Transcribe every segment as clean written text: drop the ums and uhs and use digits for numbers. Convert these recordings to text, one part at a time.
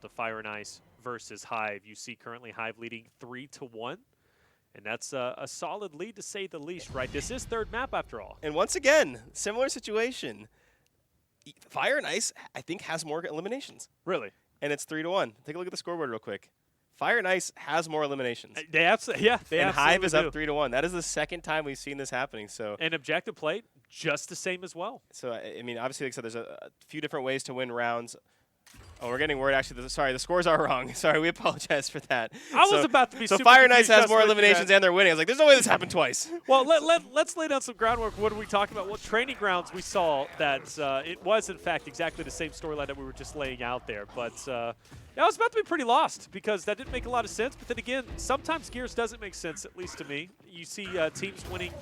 The Fire and Ice versus Hive. You see currently Hive leading 3-1. And that's a solid lead to say the least, right? This is third map after all. And once again, similar situation. Fire and Ice, I think, has more eliminations. Really? And it's 3-1. Take a look at the scoreboard real quick. Fire and Ice has more eliminations. They absolutely, yeah. They and absolutely Hive is do. up 3-1. That is the second time we've seen this happening. So. And objective plate, just the same as well. So I mean, obviously, like I said, there's a few different ways to win rounds. Oh, we're getting word. Actually, sorry, the scores are wrong. Sorry, we apologize for that. I was about to be so super Fire and Ice confused has more just with eliminations that. and they're winning. I was like, there's no way this happened twice. Well, let's lay down some groundwork. What are we talking about? Well, training grounds, we saw that it was, in fact, exactly the same storyline that we were just laying out there. But I was about to be pretty lost because that didn't make a lot of sense. But then again, sometimes Gears doesn't make sense, at least to me. You see teams winning,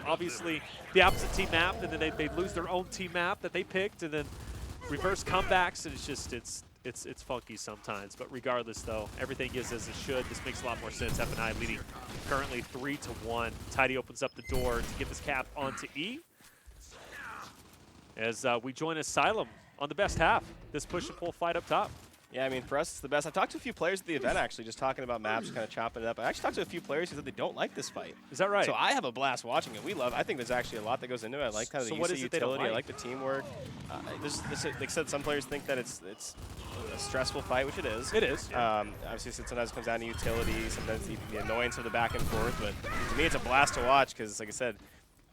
obviously the opposite team map, and then they lose their own team map that they picked, and then reverse comebacks, and it's just it's funky sometimes. But regardless, though, everything is as it should. This makes a lot more sense. F&I leading currently 3-1. Tidy opens up the door to get this cap onto E. As we join Asylum on the best half. This push and pull fight up top. Yeah, I mean, for us, it's the best. I talked to a few players at the event, actually, just talking about maps, kind of chopping it up. I actually talked to a few players who said they don't like this fight. Is that right? So I have a blast watching it. I think there's actually a lot that goes into it. I like kind of the use of utility. I like the teamwork. Like I said, some players think that it's a stressful fight, which it is. It is. Yeah. Obviously, sometimes it comes down to utility, sometimes the annoyance of the back and forth. But to me, it's a blast to watch because, like I said,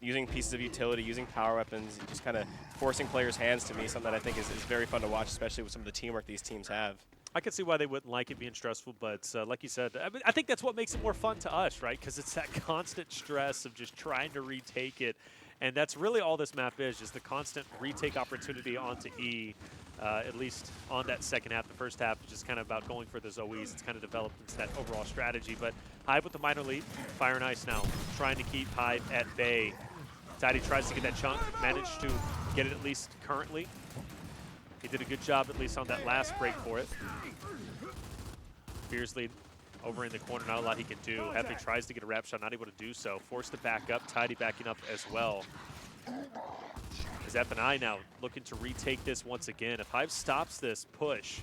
using pieces of utility, using power weapons, just kind of forcing players' hands to me, something that I think is very fun to watch, especially with some of the teamwork these teams have. I can see why they wouldn't like it being stressful, but like you said, I think that's what makes it more fun to us, right? Because it's that constant stress of just trying to retake it. And that's really all this map is, just the constant retake opportunity onto E, at least on that second half. The first half is just kind of about going for those OEs. It's kind of developed into that overall strategy. But Hive with the minor lead, Fire and Ice now, trying to keep Hive at bay. Tidy tries to get that chunk, managed to get it at least currently. He did a good job, at least on that last break for it. Beersley over in the corner, not a lot he can do. Hefe tries to get a wrap shot, not able to do so. Forced to back up, Tidy backing up as well. As F&I now looking to retake this once again. If Hive stops this push,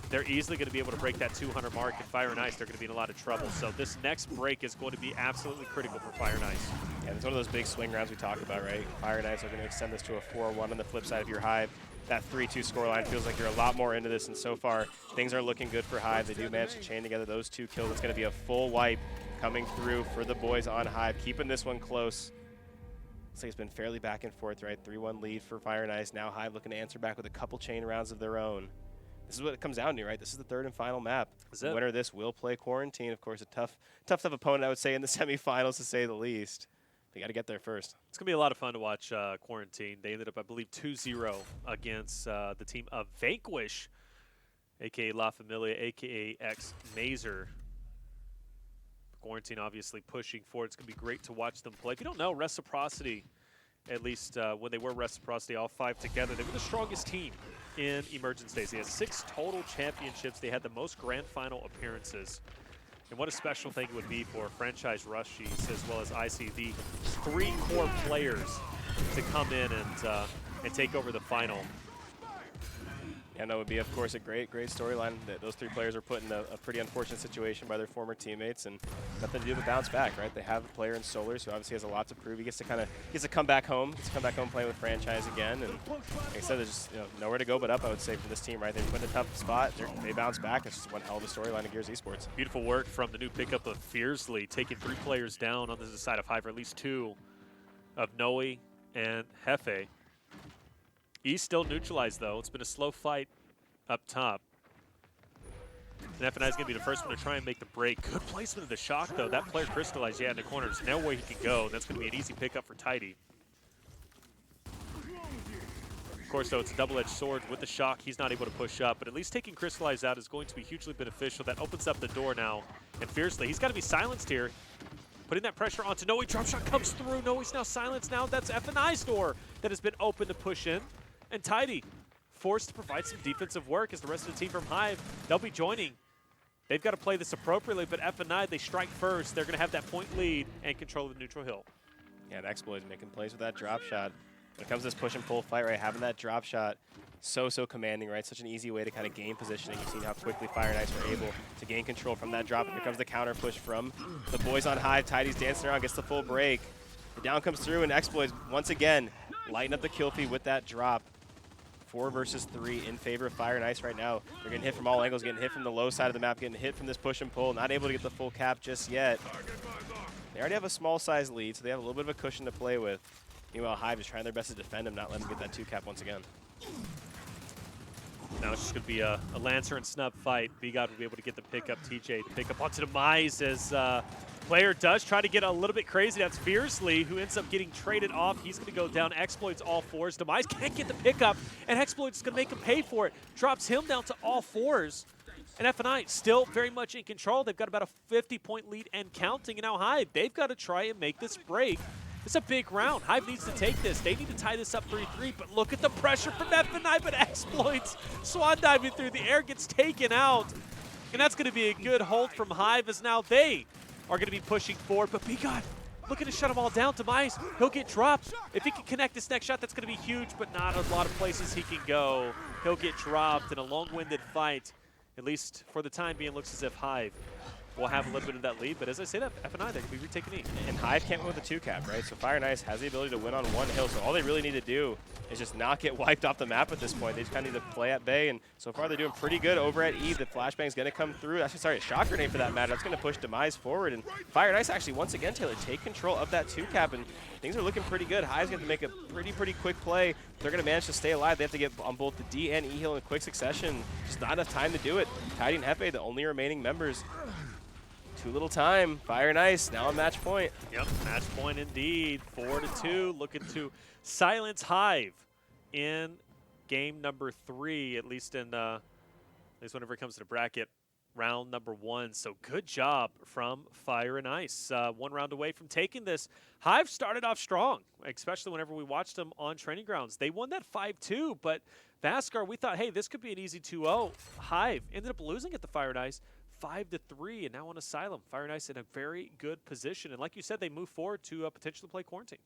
they're easily going to be able to break that 200 mark. And Fire and Ice, they're going to be in a lot of trouble. So this next break is going to be absolutely critical for Fire and Ice. Yeah, it's one of those big swing rounds we talk about, right? Fire and Ice are going to extend this to a 4-1 on the flip side of your Hive. That 3-2 scoreline feels like you're a lot more into this, and so far things are looking good for Hive. They do manage to chain together those two kills. It's going to be a full wipe coming through for the boys on Hive, keeping this one close. Looks like it's been fairly back and forth, right? 3-1 lead for Fire and Ice. Now Hive looking to answer back with a couple chain rounds of their own. This is what it comes down to, right? This is the third and final map. The winner of this will play Quarantine. Of course, a tough opponent, I would say, in the semifinals, to say the least. They got to get there first. It's going to be a lot of fun to watch Quarantine. They ended up, I believe, 2-0 against the team of Vanquish, a.k.a. La Familia, a.k.a. X-Mazer. Quarantine obviously pushing forward. It's going to be great to watch them play. If you don't know, Reciprocity, at least when they were Reciprocity, all five together, they were the strongest team in Emergence days. They had 6 total championships. They had the most grand final appearances. And what a special thing it would be for franchise Rushies as well as IC, the 3 core players to come in and take over the final. And that would be, of course, a great storyline. Those 3 players are put in a pretty unfortunate situation by their former teammates, and nothing to do but bounce back, right? They have a player in Solars who obviously has a lot to prove. He gets to come back home. Gets to come back home playing with franchise again. And like I said, there's just nowhere to go but up, I would say, for this team, right? They're put in a tough spot. They bounce back. It's just one hell of a storyline in Gears Esports. Beautiful work from the new pickup of Fiercely, taking 3 players down on the side of Hive, or at least 2 of Noe and Hefe. He's still neutralized, though. It's been a slow fight up top. And F&I is going to be the first one to try and make the break. Good placement of the shock, though. That player crystallized, in the corner. There's no way he can go. That's going to be an easy pickup for Tidy. Of course, though, it's a double-edged sword. With the shock, he's not able to push up. But at least taking Crystallize out is going to be hugely beneficial. That opens up the door now. And Fiercely, he's got to be silenced here. Putting that pressure onto Noe. Drop shot comes through. Noe's now silenced now. That's F&I's door that has been open to push in. And Tidy forced to provide some defensive work as the rest of the team from Hive, they'll be joining. They've got to play this appropriately, but F&I, they strike first. They're going to have that point lead and control of the neutral hill. Yeah, and Exploit's making plays with that drop shot. When it comes to this push and pull fight, right, having that drop shot so commanding, right? Such an easy way to kind of gain positioning. You've seen how quickly Fire and Ice were able to gain control from that drop. Here comes the counter push from the boys on Hive. Tidy's dancing around, gets the full break. The down comes through, and Exploits once again lighten up the kill feed with that drop. 4 versus 3 in favor of Fire and Ice right now. They're getting hit from all angles, getting hit from the low side of the map, getting hit from this push and pull, not able to get the full cap just yet. They already have a small size lead, so they have a little bit of a cushion to play with. Meanwhile, Hive is trying their best to defend him, not let him get that 2 cap once again. Now it's just going to be a Lancer and Snub fight. B-God will be able to get the pick up. TJ to pick up onto Demise as player does try to get a little bit crazy. That's Fiercely, who ends up getting traded off. He's going to go down. Exploits all 4s. Demise can't get the pickup, and Exploits is going to make him pay for it. Drops him down to all 4s. And FNI still very much in control. They've got about a 50-point lead and counting. And now Hive, they've got to try and make this break. It's a big round. Hive needs to take this. They need to tie this up 3-3, but look at the pressure from FNI, but Exploits swan diving through the air, gets taken out. And that's going to be a good hold from Hive, as now they are going to be pushing forward. But B-God looking to shut them all down. Demise, he'll get dropped. If he can connect this next shot, that's going to be huge, but not a lot of places he can go. He'll get dropped in a long-winded fight. At least for the time being, looks as if Hive will have a little bit of that lead. But as I say that, FNI, they could be retaking E. And Hive can't win with a 2 cap, right? So Fire and Ice has the ability to win on one hill. So all they really need to do is just not get wiped off the map at this point. They just kind of need to play at bay. And so far, they're doing pretty good over at E. The flashbang's going to come through. Actually, sorry, a shock grenade for that matter. That's going to push Demise forward. And Fire and Ice actually, once again, Taylor, take control of that 2 cap. And things are looking pretty good. Hive's going to make a pretty quick play. They're going to manage to stay alive. They have to get on both the D and E hill in quick succession. Just not enough time to do it. Tidy and Hefe, the only remaining members. Too little time. Fire and Ice now on match point. Yep, match point indeed. 4-2, looking to silence Hive in game number 3, at least whenever it comes to the bracket, round number 1. So good job from Fire and Ice. 1 round away from taking this. Hive started off strong, especially whenever we watched them on training grounds. They won that 5-2, but Vaskar, we thought, hey, this could be an easy 2-0. Hive ended up losing at the Fire and Ice 5-3, and now on Asylum. Fire and Ice in a very good position. And like you said, they move forward to potentially play Quarantine.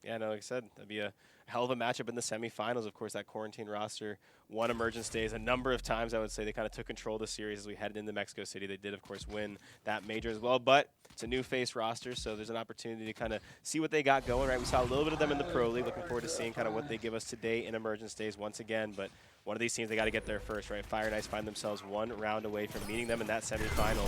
Yeah, no, like I said, that'd be a hell of a matchup in the semifinals. Of course, that Quarantine roster won Emergence days a number of times. I would say they kind of took control of the series as we headed into Mexico City. They did, of course, win that major as well. But it's a new face roster, so there's an opportunity to kind of see what they got going. Right, we saw a little bit of them in the Pro League. Looking forward to seeing kind of what they give us today in Emergence days once again. But one of these teams, they got to get there first, right? Fire and Ice find themselves 1 round away from meeting them in that semifinal.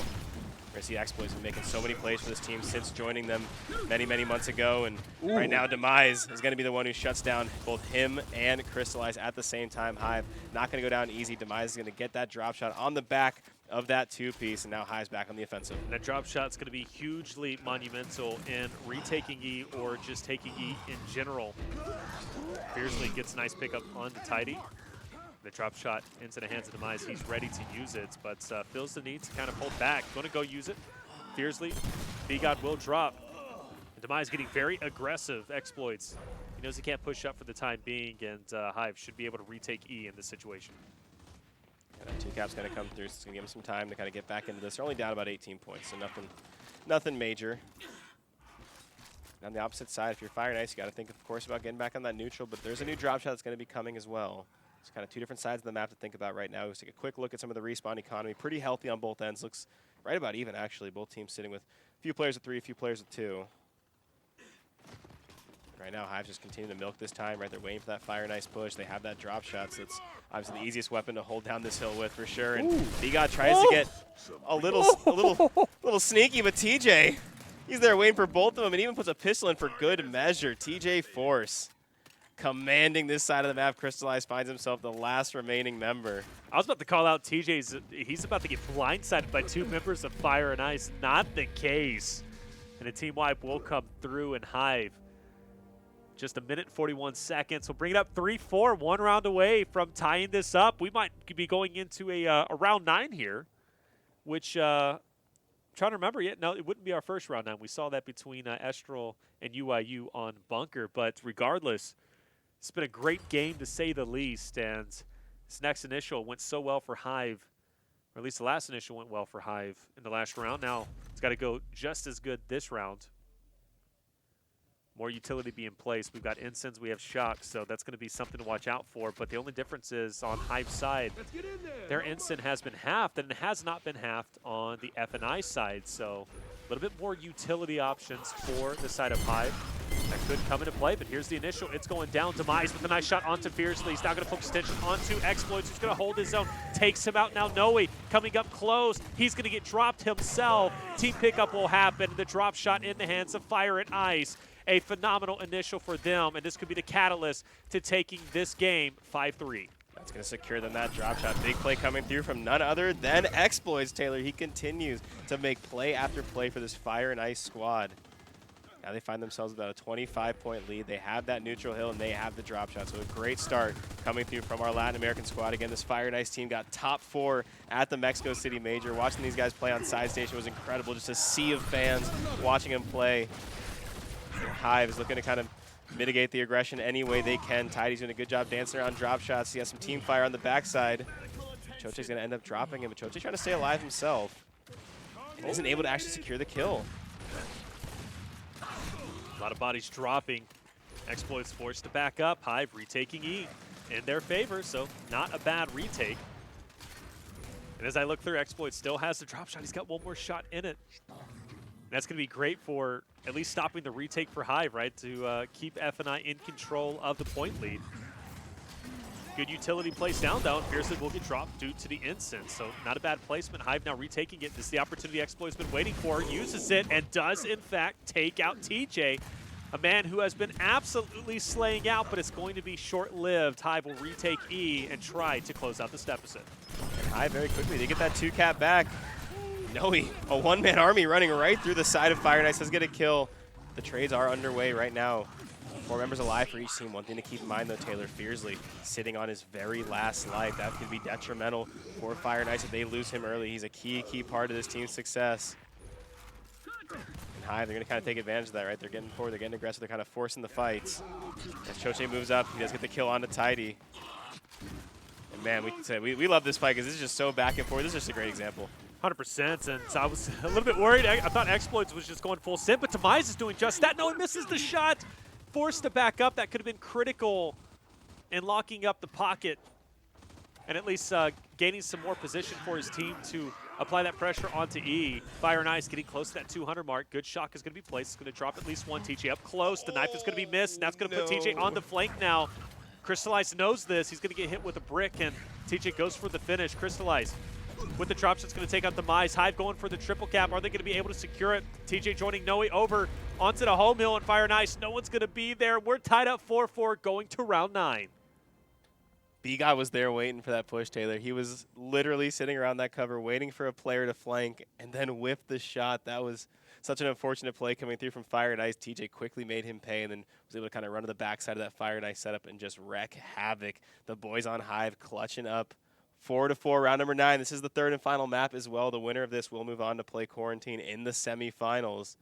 We're going to see Exploits been making so many plays for this team since joining them many months ago. And right now, Demise is going to be the one who shuts down both him and Crystallize at the same time. Hive not going to go down easy. Demise is going to get that drop shot on the back of that 2-piece, and now Hive's back on the offensive. And that drop shot's going to be hugely monumental in retaking E or just taking E in general. Fiercely gets a nice pickup on the Tidy. The drop shot into the hands of Demise. He's ready to use it, but feels the need to kind of hold back. Going to go use it. Fiercely, B-God will drop. And Demise getting very aggressive. Exploits. He knows he can't push up for the time being, and Hive should be able to retake E in this situation. And that 2 cap's going to come through, so it's going to give him some time to kind of get back into this. They're only down about 18 points, so nothing major. On the opposite side, if you're Fire and Ice, you got to think, of course, about getting back on that neutral, but there's a new drop shot that's going to be coming as well. It's kind of 2 different sides of the map to think about right now. Let's take a quick look at some of the respawn economy. Pretty healthy on both ends. Looks right about even, actually. Both teams sitting with a few players with 3, a few players with 2. Right now, Hive just continuing to milk this time. Right, they're waiting for that Fire and Ice push. They have that drop shot, so it's obviously the easiest weapon to hold down this hill with for sure. And B-God tries to get a little sneaky, but TJ, he's there waiting for both of them, and even puts a pistol in for good measure. TJ Force commanding this side of the map. Crystallize finds himself the last remaining member. I was about to call out TJ's. He's about to get blindsided by 2 members of Fire and Ice. Not the case. And a team wipe will come through, and Hive just 1 minute 41 seconds. We'll bring it up 3-4, 1 round away from tying this up. We might be going into a round 9 here, which I'm trying to remember yet. No, it wouldn't be our first round 9. We saw that between Estral and UIU on Bunker, but regardless, it's been a great game to say the least, and this next initial went so well for Hive, or at least the last initial went well for Hive in the last round. Now it's got to go just as good this round. more utility be in place. We've got Incense, we have Shock, so that's going to be something to watch out for. But the only difference is on Hive's side, their Instant has been halved, and it has not been halved on the F&I side. So a little bit more utility options for the side of Hive. That could come into play, but here's the initial. It's going down. Demise with a nice shot onto Fiercely. He's now going to focus attention onto Exploits, who's going to hold his own. Takes him out now. Noe coming up close. He's going to get dropped himself. Team pickup will happen. The drop shot in the hands of Fire and Ice. A phenomenal initial for them, and this could be the catalyst to taking this game 5-3. That's going to secure them that drop shot. Big play coming through from none other than Exploits, Taylor. He continues to make play after play for this Fire and Ice squad. Now they find themselves about a 25-point lead. They have that neutral hill, and they have the drop shot. So a great start coming through from our Latin American squad. Again, this Fire and Ice team got top 4 at the Mexico City Major. Watching these guys play on Side Station was incredible. Just a sea of fans watching them play. Hive is looking to kind of mitigate the aggression any way they can. Tidy's doing a good job dancing around drop shots. He has some team fire on the backside. Choche's going to end up dropping him, but Choche's trying to stay alive himself. And isn't able to actually secure the kill. A lot of bodies dropping. Exploits forced to back up. Hive retaking E in their favor, so not a bad retake. And as I look through, Exploits still has the drop shot. He's got one more shot in it. And that's going to be great for at least stopping the retake for Hive, right? To keep F&I in control of the point lead. Good utility place down, though, and Fiercely will get dropped due to the Incense. So not a bad placement. Hive now retaking it. This is the opportunity Exploit's been waiting for. Uses it and does, in fact, take out TJ. A man who has been absolutely slaying out, but it's going to be short-lived. Hive will retake E and try to close out this deficit. And Hive very quickly, they get that 2-cap back. Noe, a one-man army running right through the side of Fire and Ice, does get a kill. The trades are underway right now. 4 members alive for each team. One thing to keep in mind, though, Taylor, Fiercely sitting on his very last life. That could be detrimental for Fire and Ice if they lose him early. He's a key part of this team's success. And Hive, they're going to kind of take advantage of that, right? They're getting forward, they're getting aggressive, they're kind of forcing the fights. As Choche moves up, he does get the kill onto Tidy. And man, we love this fight because this is just so back and forth. This is just a great example. 100%, and so I was a little bit worried. I thought Exploits was just going full send, but Demise is doing just that. No, he misses the shot. Forced to back up. That could have been critical in locking up the pocket and at least gaining some more position for his team to apply that pressure onto E. Fire and Ice getting close to that 200 mark. Good shock is going to be placed. It's going to drop at least one TJ up close. The knife is going to be missed, and that's going to put TJ on the flank now. Crystallize knows this. He's going to get hit with a brick, and TJ goes for the finish. Crystallize with the drop shot's going to take out Demise. Hive going for the triple cap. Are they going to be able to secure it? TJ joining Noe over onto the home hill and Fire and Ice. No one's going to be there. We're tied up 4-4 going to round 9. B-Guy was there waiting for that push, Taylor. He was literally sitting around that cover waiting for a player to flank and then whiff the shot. That was such an unfortunate play coming through from Fire and Ice. TJ quickly made him pay and then was able to kind of run to the backside of that Fire and Ice setup and just wreak havoc. The boys on Hive clutching up 4-4, round number 9. This is the 3rd and final map as well. The winner of this will move on to play Quarantine in the semifinals.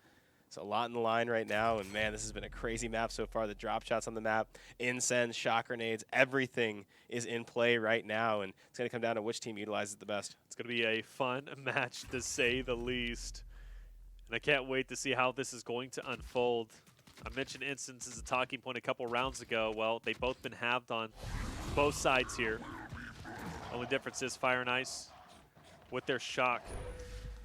So a lot in the line right now, and man, this has been a crazy map so far. The drop shots on the map, incense, shock grenades, everything is in play right now, and it's going to come down to which team utilizes it the best. It's going to be a fun match, to say the least, and I can't wait to see how this is going to unfold. I mentioned instance as a talking point a couple rounds ago. Well, they've both been halved on both sides here. Only difference is Fire and Ice with their shock.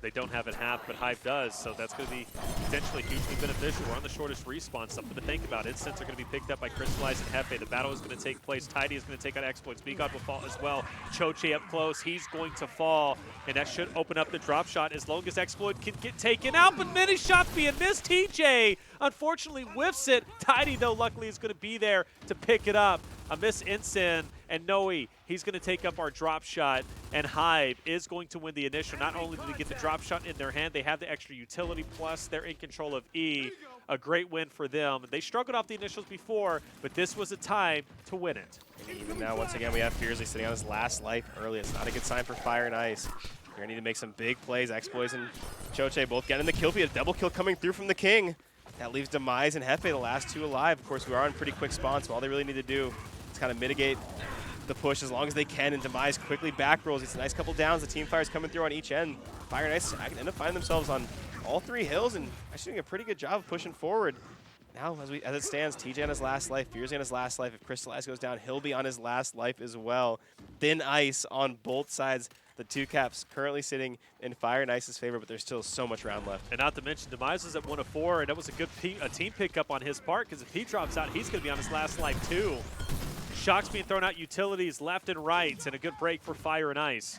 They don't have it half, but Hive does, so that's going to be potentially hugely beneficial. We're on the shortest respawn, something to think about. Instants are going to be picked up by Crystallize and Hefe. The battle is going to take place. Tidy is going to take out Exploits. B-God will fall as well. Choche up close. He's going to fall, and that should open up the drop shot as long as Exploit can get taken out, but many shots being missed. TJ unfortunately whiffs it. Tidy, though, luckily is going to be there to pick it up. A miss Ensign, and Noe, he's going to take up our drop shot, and Hive is going to win the initial. Not only do they get the drop shot in their hand, they have the extra utility, plus they're in control of E. A great win for them. They struggled off the initials before, but this was a time to win it. And even now, once again, we have Fiercely sitting on his last life early. It's not a good sign for Fire and Ice. They're going to need to make some big plays. Exploits and Choche both getting the kill feed. A double kill coming through from the King. That leaves Demise and Hefe, the last 2 alive. Of course, we are on pretty quick spawns, so all they really need to do kind of mitigate the push as long as they can, and Demise quickly back rolls. It's a nice couple downs. The team fires coming through on each end. Fire and Ice end up finding themselves on all 3 hills and actually doing a pretty good job of pushing forward. now, as it stands, TJ on his last life, Fierce on his last life. If Crystallize goes down, he'll be on his last life as well. Thin ice on both sides. The two caps currently sitting in Fire and Ice's favor, but there's still so much round left. And not to mention, Demise is at 1 of 4, and that was a good team pickup on his part, because if he drops out, he's going to be on his last life too. Shocks being thrown out utilities left and right, and a good break for Fire and Ice.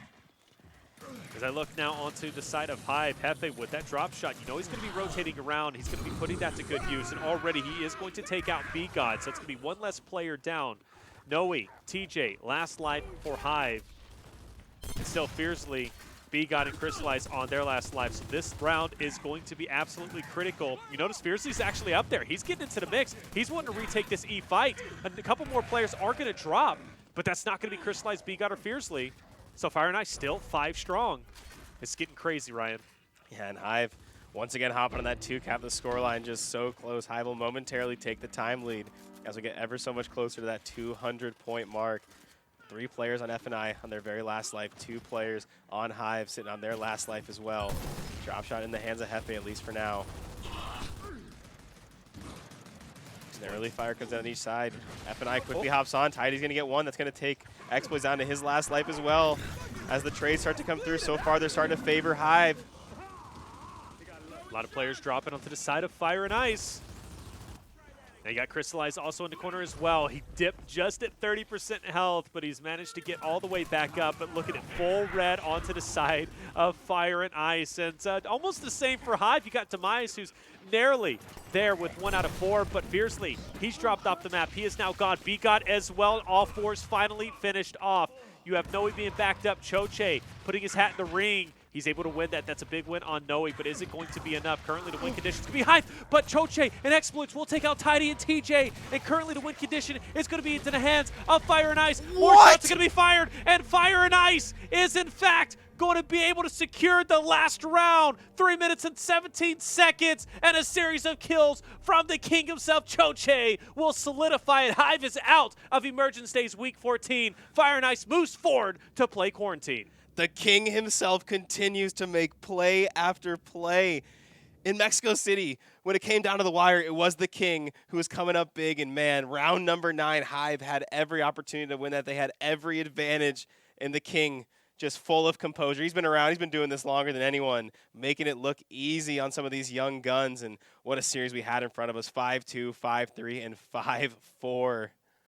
As I look now onto the side of Hive, Hefe with that drop shot, you know he's going to be rotating around. He's going to be putting that to good use, and already he is going to take out B-God, so it's going to be one less player down. Noe, TJ, last life for Hive. And still fiercely, B-God and Crystallize on their last life. So this round is going to be absolutely critical. You notice Fiercely's actually up there. He's getting into the mix. He's wanting to retake this E fight. And a couple more players are going to drop, but that's not going to be Crystallize, B-God, or Fiercely. So Fire and Ice still 5 strong. It's getting crazy, Ryan. Yeah, and Hive once again hopping on that 2 cap. The scoreline just so close. Hive will momentarily take the time lead as we get ever so much closer to that 200-point mark. 3 players on F&I on their very last life. 2 players on Hive sitting on their last life as well. Drop shot in the hands of Hefe, at least for now. An early fire comes down each side. F&I quickly hops on. Tidy's going to get one. That's going to take Exploits down to his last life as well. As the trades start to come through, so far they're starting to favor Hive. A lot of players dropping onto the side of Fire and Ice. Now you got Crystallize also in the corner as well. He dipped just at 30% health, but he's managed to get all the way back up. But look at it, full red onto the side of Fire and Ice. And almost the same for Hive. You got Demise, who's narrowly there with 1 out of 4, but fiercely, he's dropped off the map. He is now gone. B-God as well. All 4s finally finished off. You have Noe being backed up. Choche putting his hat in the ring. He's able to win that. That's a big win on Noe, but is it going to be enough? Currently, the win condition is going to be Hive, but Choche and Exploits will take out Tidy and TJ, and currently the win condition is going to be into the hands of Fire and Ice. More shots are going to be fired, and Fire and Ice is, in fact, going to be able to secure the last round. 3 minutes and 17 seconds, and a series of kills from the king himself, Choche, will solidify it. Hive is out of Emergence Days Week 14. Fire and Ice moves forward to play Quarantine. The king himself continues to make play after play. In Mexico City, when it came down to the wire, it was the king who was coming up big. And man, round number 9, Hive had every opportunity to win that. They had every advantage, and the king just full of composure. He's been around. He's been doing this longer than anyone, making it look easy on some of these young guns. And what a series we had in front of us. 5-2, 5-3, and 5-4.